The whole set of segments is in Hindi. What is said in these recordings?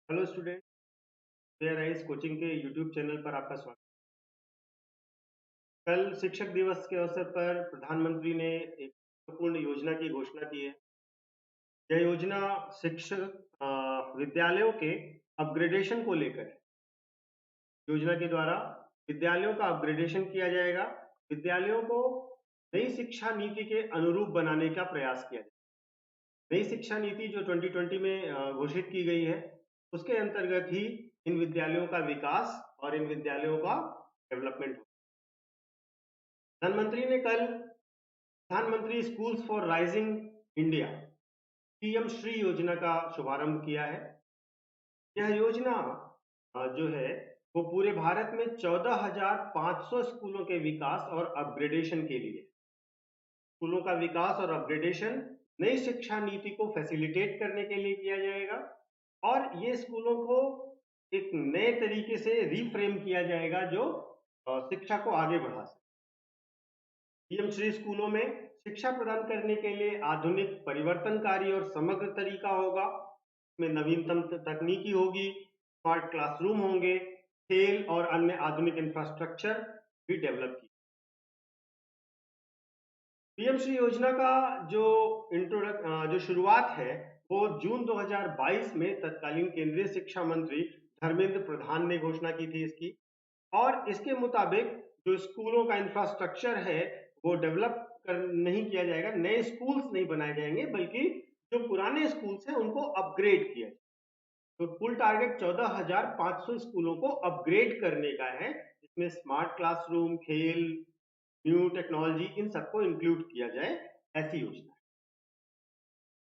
Hello student, fair eyes coaching के यूट्यूब चैनल पर आपका स्वागत। कल शिक्षक दिवस के अवसर पर प्रधानमंत्री ने एक महत्वपूर्ण योजना की घोषणा की है। यह योजना शिक्षक विद्यालयों के अपग्रेडेशन को लेकर है। योजना के द्वारा विद्यालयों का अपग्रेडेशन किया जाएगा। विद्यालयों को नई शिक्षा नीति के अनुरूप बनाने का प्रयास किया जाएगा। नई शिक्षा नीति जो 2020 में घोषित की गई है, उसके अंतर्गत ही इन विद्यालयों का विकास और इन विद्यालयों का डेवलपमेंट हो। प्रधानमंत्री ने कल प्रधानमंत्री schools for rising India PM Shri योजना का शुभारंभ किया है। यह योजना जो है वो पूरे भारत में 14,500 स्कूलों के विकास और अपग्रेडेशन के लिए, स्कूलों का विकास और अपग्रेडेशन नई शिक्षा नीति को फैसिलिटेट करने के लिए किया जाएगा और ये स्कूलों को एक नए तरीके से रीफ्रेम किया जाएगा जो शिक्षा को आगे बढ़ा सके। पीएम श्री स्कूलों में शिक्षा प्रदान करने के लिए आधुनिक, परिवर्तनकारी और समग्र तरीका होगा। इसमें नवीनतम तकनीकी होगी, स्मार्ट क्लासरूम होंगे, खेल और अन्य आधुनिक इंफ्रास्ट्रक्चर भी डेवलप की। पीएम श्री योजना का जो शुरुआत है वो जून 2022 में तत्कालीन केंद्रीय शिक्षा मंत्री धर्मेंद्र प्रधान ने घोषणा की थी इसकी। और इसके मुताबिक जो स्कूलों का इंफ्रास्ट्रक्चर है वो डेवलप नहीं किया जाएगा, नए स्कूल्स नहीं बनाए जाएंगे, बल्कि जो पुराने स्कूल्स हैं उनको अपग्रेड किया जाए। तो कुल टारगेट 14,500 स्कूलों को अपग्रेड करने का है, जिसमें स्मार्ट क्लासरूम, खेल, न्यू टेक्नोलॉजी, इन सबको इंक्लूड किया जाए, ऐसी योजना है।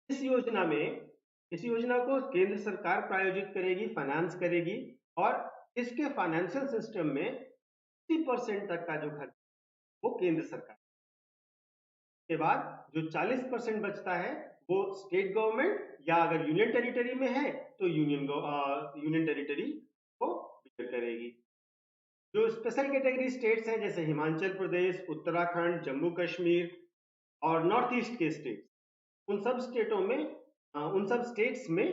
इस योजना को केंद्र सरकार प्रायोजित करेगी, फाइनेंस करेगी और इसके फाइनेंशियल सिस्टम में 80% तक का जो खर्च वो केंद्र सरकार के बाद जो 40% बचता है वो स्टेट गवर्नमेंट या अगर यूनियन टेरिटरी में है तो यूनियन टेरिटरी को बियर करेगी। जो स्पेशल कैटेगरी स्टेट्स हैं जैसे हिमाचल प्रदेश, उत्तराखंड, जम्मू कश्मीर और नॉर्थ ईस्ट के स्टेट्स, उन सब स्टेट्स में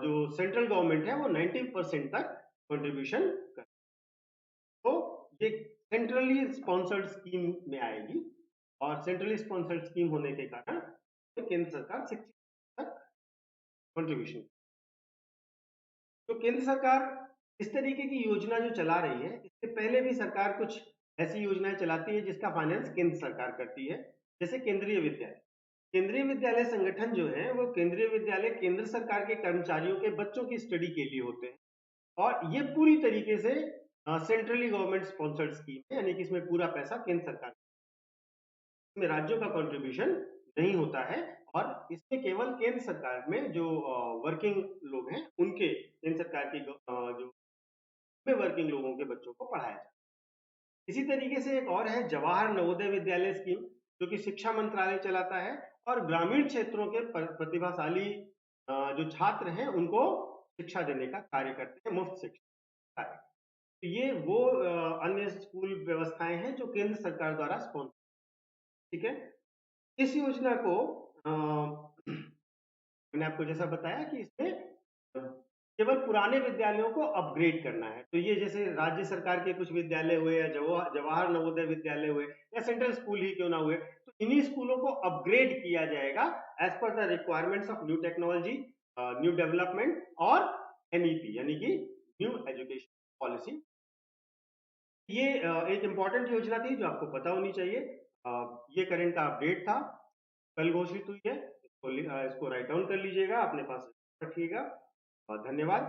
जो सेंट्रल गवर्नमेंट है वो 90% तक कंट्रीब्यूशन कर, तो ये सेंट्रली स्पॉन्सर्ड स्कीम में आएगी और सेंट्रली स्पॉन्सर्ड स्कीम होने के कारण केंद्र सरकार 60% तक कंट्रीब्यूशन। तो केंद्र सरकार इस तरीके की योजना जो चला रही है, इससे पहले भी सरकार कुछ ऐसी योजनाएं चलाती है जिसका फाइनेंस केंद्र सरकार करती है, जैसे केंद्रीय विद्यालय। केंद्रीय विद्यालय संगठन जो है वो केंद्रीय विद्यालय केंद्र सरकार के कर्मचारियों के बच्चों की स्टडी के लिए होते हैं और ये पूरी तरीके से सेंट्रली गवर्नमेंट स्पॉन्सर्ड स्कीम है, यानी कि इसमें पूरा पैसा केंद्र सरकार में, राज्यों का कंट्रीब्यूशन नहीं होता है और इसमें केवल केंद्र सरकार में जो वर्किंग लोग हैं उनके, केंद्र सरकार की जो में वर्किंग लोगों के बच्चों को पढ़ाया जाता है। इसी तरीके से एक और है जवाहर नवोदय विद्यालय स्कीम, जो कि शिक्षा मंत्रालय चलाता है और ग्रामीण क्षेत्रों के प्रतिभाशाली जो छात्र हैं उनको शिक्षा देने का कार्य करते हैं, मुफ्त शिक्षा कार्य। तो ये वो अन्य स्कूल व्यवस्थाएं हैं जो केंद्र सरकार द्वारा स्पॉन्सर, ठीक है। इस योजना को मैंने आपको जैसा बताया कि इसमें केवल पुराने विद्यालयों को अपग्रेड करना है। तो ये जैसे राज्य सरकार के कुछ विद्यालय हुए या जवाहर नवोदय विद्यालय हुए या सेंट्रल स्कूल ही क्यों ना हुए, तो इन्हीं स्कूलों को अपग्रेड किया जाएगा एज पर the requirements of new technology, new development और एनईपी यानी कि न्यू एजुकेशन पॉलिसी। ये एक इंपॉर्टेंट योजना थी जो आपको पता होनी चाहिए। ये करंट का अपडेट था, कल घोषित हुई है। इसको राइट डाउन कर लीजिएगा, अपने पास रखिएगा। धन्यवाद।